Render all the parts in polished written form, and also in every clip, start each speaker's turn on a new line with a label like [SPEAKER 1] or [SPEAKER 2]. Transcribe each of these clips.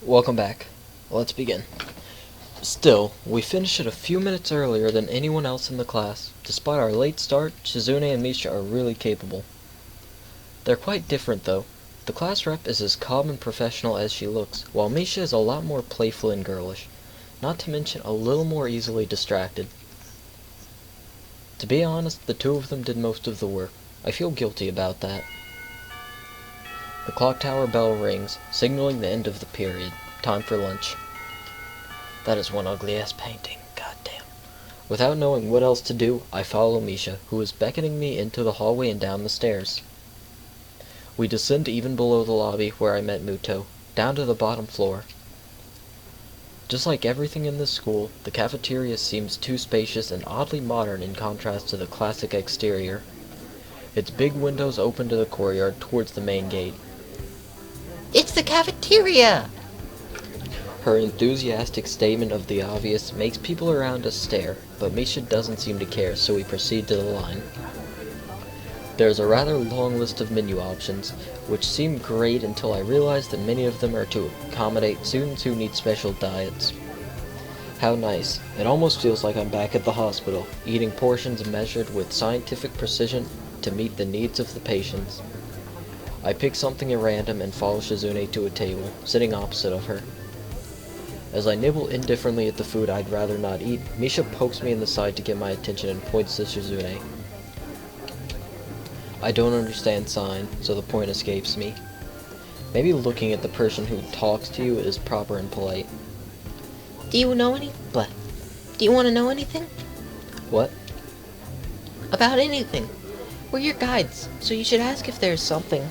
[SPEAKER 1] Welcome back. Let's begin. Still, we finished it a few minutes earlier than anyone else in the class. Despite our late start, Shizune and Misha are really capable. They're quite different though. The class rep is as calm and professional as she looks, while Misha is a lot more playful and girlish, not to mention a little more easily distracted. To be honest, the two of them did most of the work. I feel guilty about that. The clock tower bell rings, signaling the end of the period. Time for lunch. That is one ugly-ass painting. Goddamn. Without knowing what else to do, I follow Misha, who is beckoning me into the hallway and down the stairs. We descend even below the lobby where I met Muto, down to the bottom floor. Just like everything in this school, the cafeteria seems too spacious and oddly modern in contrast to the classic exterior. Its big windows open to the courtyard towards the main gate.
[SPEAKER 2] It's the cafeteria!
[SPEAKER 1] Her enthusiastic statement of the obvious makes people around us stare, but Misha doesn't seem to care, so we proceed to the line. There's a rather long list of menu options, which seem great until I realize that many of them are to accommodate students who need special diets. How nice. It almost feels like I'm back at the hospital, eating portions measured with scientific precision to meet the needs of the patients. I pick something at random and follow Shizune to a table, sitting opposite of her. As I nibble indifferently at the food I'd rather not eat, Misha pokes me in the side to get my attention and points to Shizune. I don't understand sign, so the point escapes me. Maybe looking at the person who talks to you is proper and polite.
[SPEAKER 2] Do you want to know anything?
[SPEAKER 1] What?
[SPEAKER 2] About anything. We're your guides, so you should ask if there's something.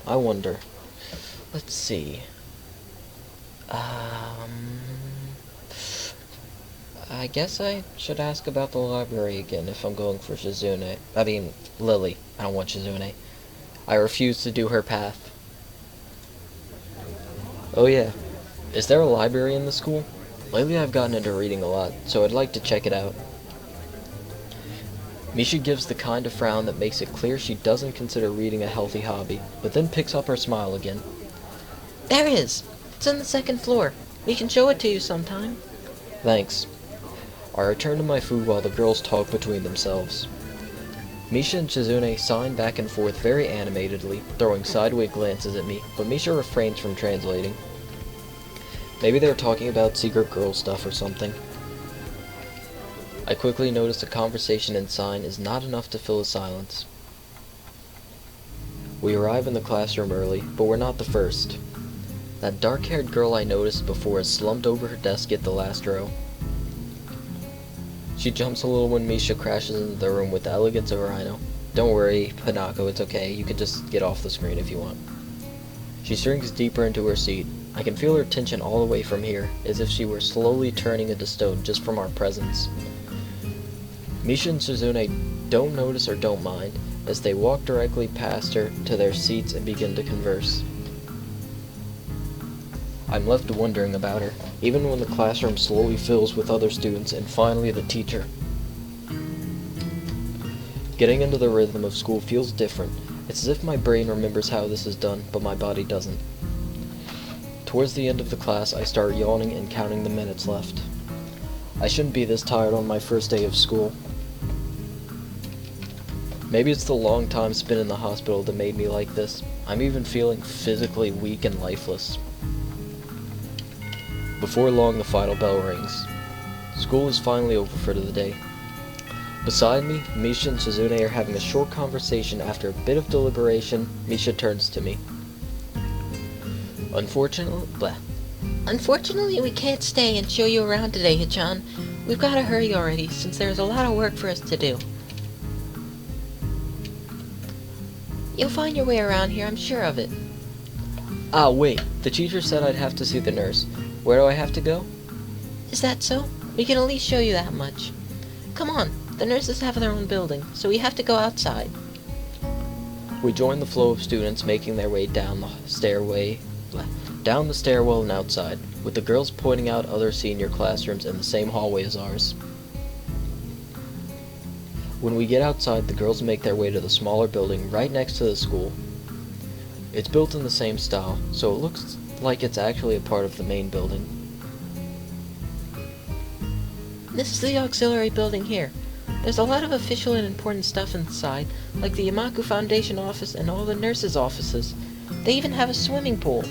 [SPEAKER 1] I wonder. Let's see. I guess I should ask about the library again if I'm going for Lilly. I don't want Shizune. I refuse to do her path. Oh yeah. Is there a library in the school? Lately I've gotten into reading a lot, so I'd like to check it out. Misha gives the kind of frown that makes it clear she doesn't consider reading a healthy hobby, but then picks up her smile again.
[SPEAKER 2] There is. It's on the second floor. We can show it to you sometime.
[SPEAKER 1] Thanks. I return to my food while the girls talk between themselves. Misha and Shizune sign back and forth very animatedly, throwing sideways glances at me, but Misha refrains from translating. Maybe they're talking about secret girl stuff or something. I quickly notice the conversation in sign is not enough to fill a silence. We arrive in the classroom early, but we're not the first. That dark-haired girl I noticed before is slumped over her desk at the last row. She jumps a little when Misha crashes into the room with the elegance of a rhino. Don't worry, Hanako, it's okay. You can just get off the screen if you want. She shrinks deeper into her seat. I can feel her tension all the way from here, as if she were slowly turning into stone just from our presence. Misha and Shizune don't notice or don't mind, as they walk directly past her to their seats and begin to converse. I'm left wondering about her, even when the classroom slowly fills with other students and finally the teacher. Getting into the rhythm of school feels different. It's as if my brain remembers how this is done, but my body doesn't. Towards the end of the class, I start yawning and counting the minutes left. I shouldn't be this tired on my first day of school. Maybe it's the long time spent in the hospital that made me like this. I'm even feeling physically weak and lifeless. Before long, the final bell rings. School is finally over for the day. Beside me, Misha and Shizune are having a short conversation. After a bit of deliberation, Misha turns to me.
[SPEAKER 2] Unfortunately, we can't stay and show you around today, Hichan. We've got to hurry already, since there's a lot of work for us to do. You'll find your way around here, I'm sure of it.
[SPEAKER 1] Ah, wait. The teacher said I'd have to see the nurse. Where do I have to go?
[SPEAKER 2] Is that so? We can at least show you that much. Come on, the nurses have their own building, so we have to go outside.
[SPEAKER 1] We join the flow of students making their way down the stairwell and outside, with the girls pointing out other senior classrooms in the same hallway as ours. When we get outside, the girls make their way to the smaller building right next to the school. It's built in the same style, so it looks like it's actually a part of the main building.
[SPEAKER 2] This is the auxiliary building here. There's a lot of official and important stuff inside, like the Yamaku Foundation office and all the nurses' offices. They even have a swimming pool.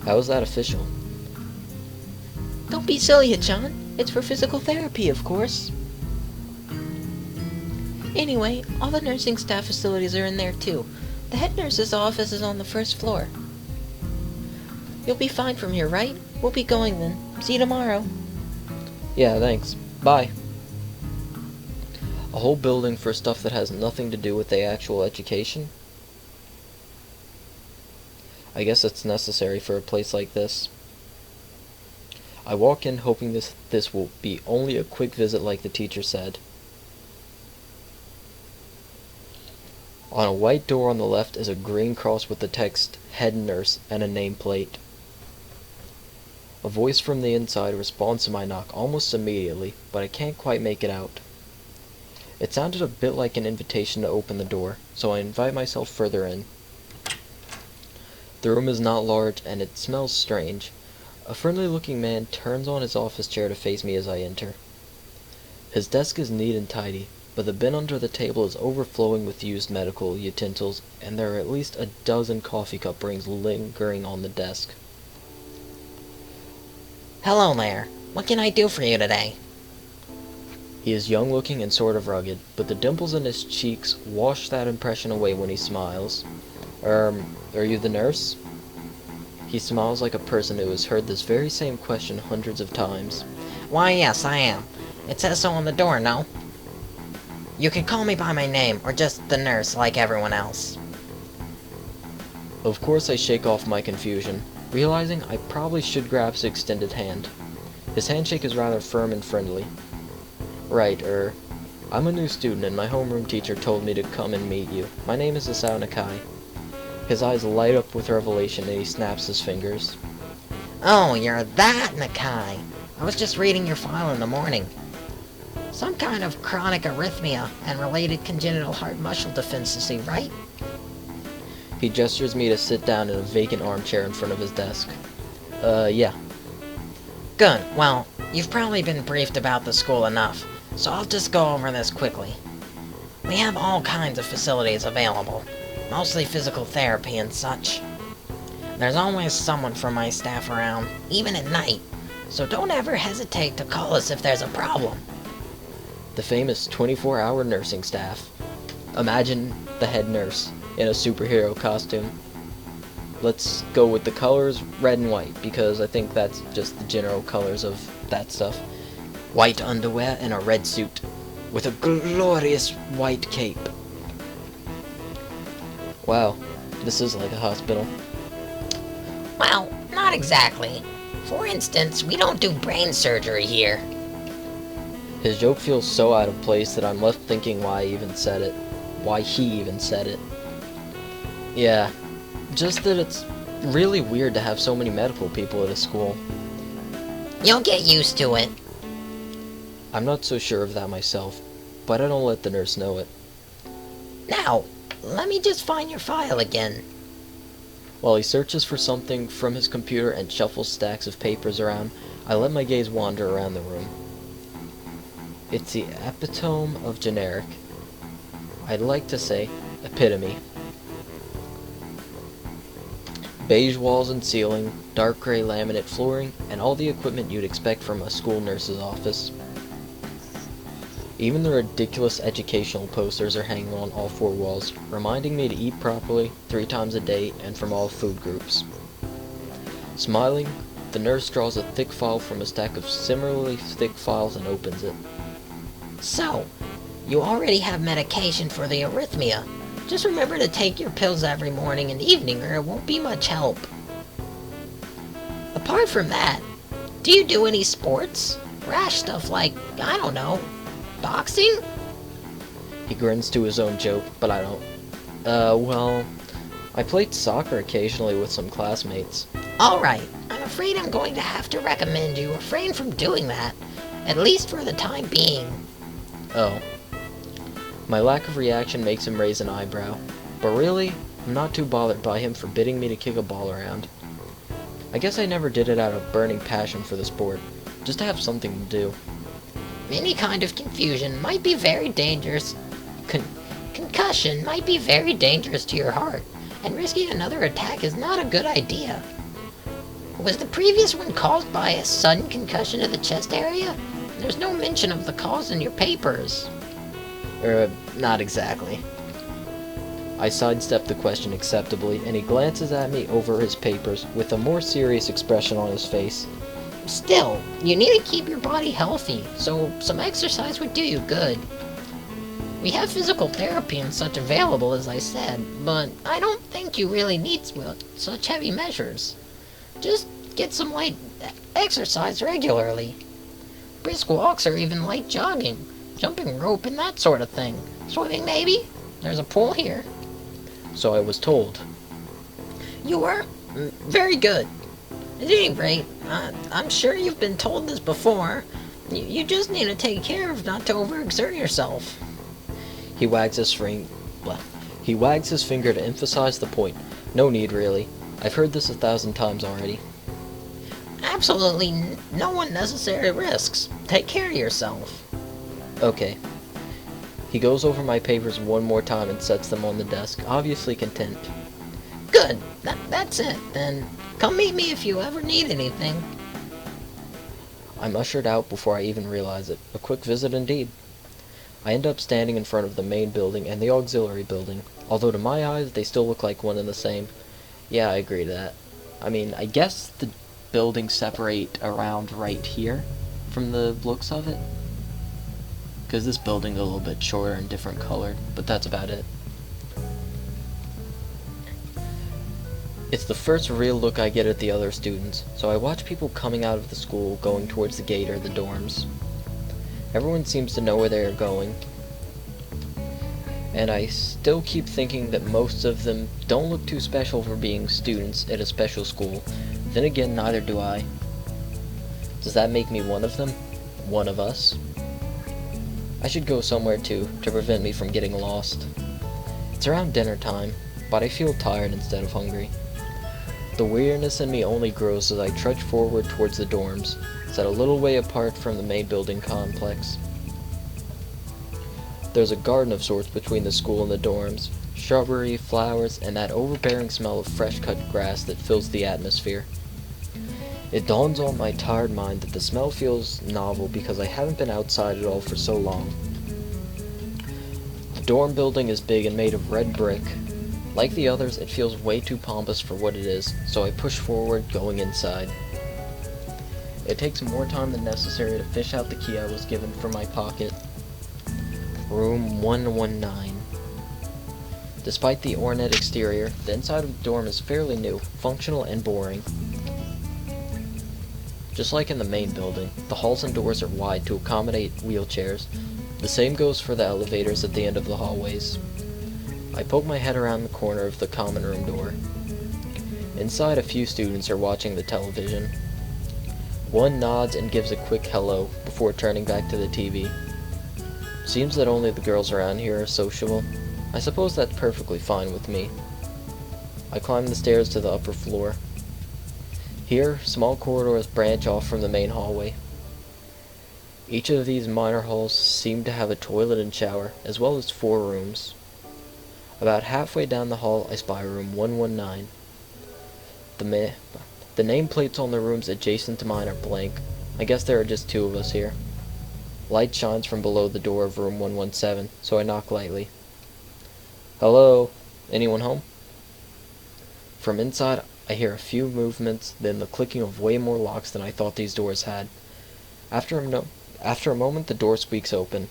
[SPEAKER 1] How is that official?
[SPEAKER 2] Don't be silly, John. It's for physical therapy, of course. Anyway, all the nursing staff facilities are in there too. The head nurse's office is on the first floor. You'll be fine from here, right? We'll be going then. See you tomorrow.
[SPEAKER 1] Yeah, thanks. Bye. A whole building for stuff that has nothing to do with the actual education? I guess it's necessary for a place like this. I walk in hoping this will be only a quick visit like the teacher said. On a white door on the left is a green cross with the text Head Nurse and a nameplate. A voice from the inside responds to my knock almost immediately, but I can't quite make it out. It sounded a bit like an invitation to open the door, so I invite myself further in. The room is not large and it smells strange. A friendly-looking man turns on his office chair to face me as I enter. His desk is neat and tidy, but the bin under the table is overflowing with used medical utensils, and there are at least a dozen coffee cup rings lingering on the desk.
[SPEAKER 2] Hello there. What can I do for you today?
[SPEAKER 1] He is young-looking and sort of rugged, but the dimples in his cheeks wash that impression away when he smiles. Are you the nurse? He smiles like a person who has heard this very same question hundreds of times.
[SPEAKER 2] Why, yes, I am. It says so on the door, no? You can call me by my name, or just the nurse, like everyone else.
[SPEAKER 1] Of course I shake off my confusion, realizing I probably should grab his extended hand. His handshake is rather firm and friendly. Right, I'm a new student and my homeroom teacher told me to come and meet you. My name is Hisao Nakai. His eyes light up with revelation and he snaps his fingers.
[SPEAKER 2] Oh, you're that Nakai. I was just reading your file in the morning. Some kind of chronic arrhythmia and related congenital heart muscle deficiency, right?
[SPEAKER 1] He gestures me to sit down in a vacant armchair in front of his desk. Yeah.
[SPEAKER 2] Good. Well, you've probably been briefed about the school enough, so I'll just go over this quickly. We have all kinds of facilities available, mostly physical therapy and such. There's always someone from my staff around, even at night, so don't ever hesitate to call us if there's a problem.
[SPEAKER 1] The famous 24-hour nursing staff. Imagine the head nurse in a superhero costume. Let's go with the colors red and white, because I think that's just the general colors of that stuff. White underwear and a red suit, with a glorious white cape. Wow, this is like a hospital.
[SPEAKER 2] Well, not exactly. For instance, we don't do brain surgery here.
[SPEAKER 1] His joke feels so out of place that I'm left thinking why he even said it. Yeah, just that it's really weird to have so many medical people at a school.
[SPEAKER 2] You'll get used to it.
[SPEAKER 1] I'm not so sure of that myself, but I don't let the nurse know it.
[SPEAKER 2] Now, let me just find your file again.
[SPEAKER 1] While he searches for something from his computer and shuffles stacks of papers around, I let my gaze wander around the room. It's the epitome of generic. I'd like to say epitome. Beige walls and ceiling, dark gray laminate flooring, and all the equipment you'd expect from a school nurse's office. Even the ridiculous educational posters are hanging on all four walls, reminding me to eat properly 3 times a day and from all food groups. Smiling, the nurse draws a thick file from a stack of similarly thick files and opens it.
[SPEAKER 2] So, you already have medication for the arrhythmia. Just remember to take your pills every morning and evening or it won't be much help. Apart from that, do you do any sports? Rash stuff like, I don't know, boxing?
[SPEAKER 1] He grins to his own joke, but I don't. Well, I played soccer occasionally with some classmates.
[SPEAKER 2] Alright, I'm afraid I'm going to have to recommend you refrain from doing that, at least for the time being.
[SPEAKER 1] Oh. My lack of reaction makes him raise an eyebrow. But really, I'm not too bothered by him forbidding me to kick a ball around. I guess I never did it out of burning passion for the sport, just to have something to do.
[SPEAKER 2] Any kind of confusion might be very dangerous. Concussion might be very dangerous to your heart, and risking another attack is not a good idea. Was the previous one caused by a sudden concussion to the chest area? There's no mention of the cause in your papers.
[SPEAKER 1] Not exactly. I sidestepped the question acceptably, and he glances at me over his papers with a more serious expression on his face.
[SPEAKER 2] Still, you need to keep your body healthy, so some exercise would do you good. We have physical therapy and such available, as I said, but I don't think you really need such heavy measures. Just get some light exercise regularly. Brisk walks or even light jogging, jumping rope and that sort of thing. Swimming maybe? There's a pool here.
[SPEAKER 1] So I was told.
[SPEAKER 2] You were? Very good. At any rate, I'm sure you've been told this before. You just need to take care of not to overexert yourself.
[SPEAKER 1] He wags his finger to emphasize the point. No need, really. I've heard this 1,000 times already.
[SPEAKER 2] Absolutely no unnecessary risks. Take care of yourself.
[SPEAKER 1] Okay. He goes over my papers one more time and sets them on the desk, obviously content.
[SPEAKER 2] Good. That's it, then. Come meet me if you ever need anything.
[SPEAKER 1] I'm ushered out before I even realize it. A quick visit indeed. I end up standing in front of the main building and the auxiliary building, although to my eyes they still look like one and the same. Yeah, I agree to that. I mean, I guess the buildings separate around right here from the looks of it. Because this building's a little bit shorter and different colored, but that's about it. It's the first real look I get at the other students, so I watch people coming out of the school going towards the gate or the dorms. Everyone seems to know where they are going, and I still keep thinking that most of them don't look too special for being students at a special school. Then again, neither do I. Does that make me one of them? One of us? I should go somewhere too, to prevent me from getting lost. It's around dinner time, but I feel tired instead of hungry. The weirdness in me only grows as I trudge forward towards the dorms, set a little way apart from the main building complex. There's a garden of sorts between the school and the dorms, shrubbery, flowers, and that overbearing smell of fresh-cut grass that fills the atmosphere. It dawns on my tired mind that the smell feels novel because I haven't been outside at all for so long. The dorm building is big and made of red brick. Like the others, it feels way too pompous for what it is, so I push forward, going inside. It takes more time than necessary to fish out the key I was given from my pocket. Room 119. Despite the ornate exterior, the inside of the dorm is fairly new, functional, and boring. Just like in the main building, the halls and doors are wide to accommodate wheelchairs. The same goes for the elevators at the end of the hallways. I poke my head around the corner of the common room door. Inside, a few students are watching the television. One nods and gives a quick hello before turning back to the TV. Seems that only the girls around here are sociable. I suppose that's perfectly fine with me. I climb the stairs to the upper floor. Here, small corridors branch off from the main hallway. Each of these minor halls seem to have a toilet and shower, as well as 4 rooms. About halfway down the hall, I spy room 119. The nameplates on the rooms adjacent to mine are blank. I guess there are just 2 of us here. Light shines from below the door of room 117, so I knock lightly. Hello? Anyone home? From inside, I hear a few movements, then the clicking of way more locks than I thought these doors had. After a moment, the door squeaks open.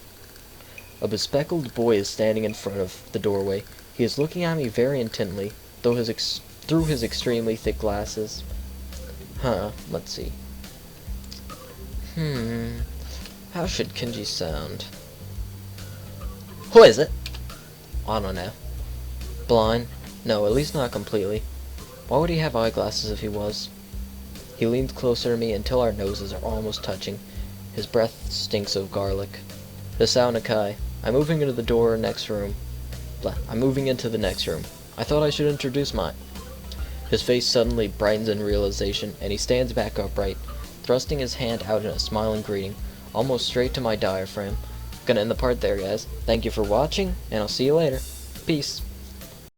[SPEAKER 1] A bespectacled boy is standing in front of the doorway. He is looking at me very intently, through his extremely thick glasses. Let's see. How should Kenji sound? Who is it? I don't know. Blind? No, at least not completely. Why would he have eyeglasses if he was? He leans closer to me until our noses are almost touching. His breath stinks of garlic. Hisao Nakai. I'm moving into the door next room. I'm moving into the next room. I thought I should introduce mine. His face suddenly brightens in realization, and he stands back upright, thrusting his hand out in a smiling greeting, almost straight to my diaphragm. Gonna end the part there, guys. Thank you for watching, and I'll see you later. Peace.